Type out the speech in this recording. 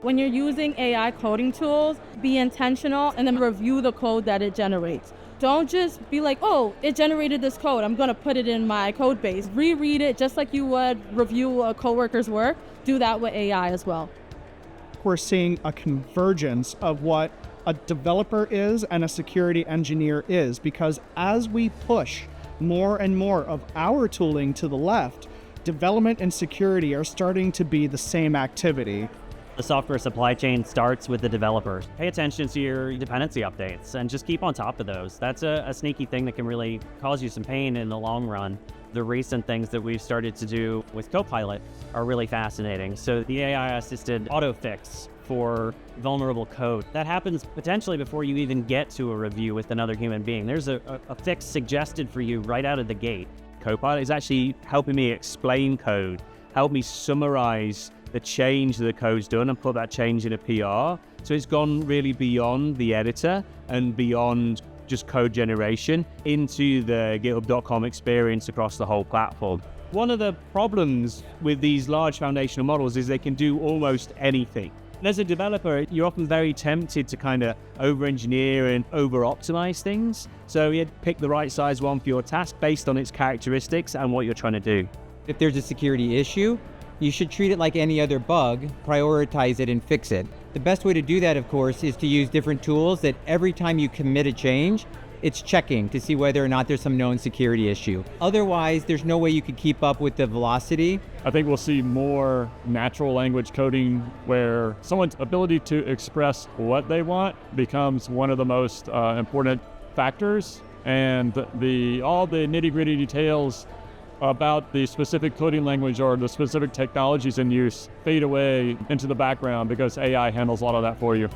When you're using AI coding tools, be intentional and then review the code that it generates. Don't just be like, oh, it generated this code, I'm gonna put it in my code base. Reread it just like you would review a coworker's work. Do that with AI as well. We're seeing a convergence of what a developer is and a security engineer is, because as we push more and more of our tooling to the left, development and security are starting to be the same activity. The software supply chain starts with the developers. Pay attention to your dependency updates and just keep on top of those. That's a sneaky thing that can really cause you some pain in the long run. The recent things that we've started to do with Copilot are really fascinating. So the AI-assisted auto-fix for vulnerable code, that happens potentially before you even get to a review with another human being. There's a fix suggested for you right out of the gate. Copilot is actually helping me explain code, help me summarize the change that the code's done and put that change in a PR. So it's gone really beyond the editor and beyond just code generation into the GitHub.com experience across the whole platform. One of the problems with these large foundational models is they can do almost anything. And as a developer, you're often very tempted to kind of over-engineer and over-optimize things. So you pick the right size one for your task based on its characteristics and what you're trying to do. If there's a security issue, you should treat it like any other bug, prioritize it and fix it. The best way to do that, of course, is to use different tools that every time you commit a change, it's checking to see whether or not there's some known security issue. Otherwise, there's no way you could keep up with the velocity. I think we'll see more natural language coding where someone's ability to express what they want becomes one of the most important factors, and all the nitty-gritty details about the specific coding language or the specific technologies in use fade away into the background because AI handles a lot of that for you.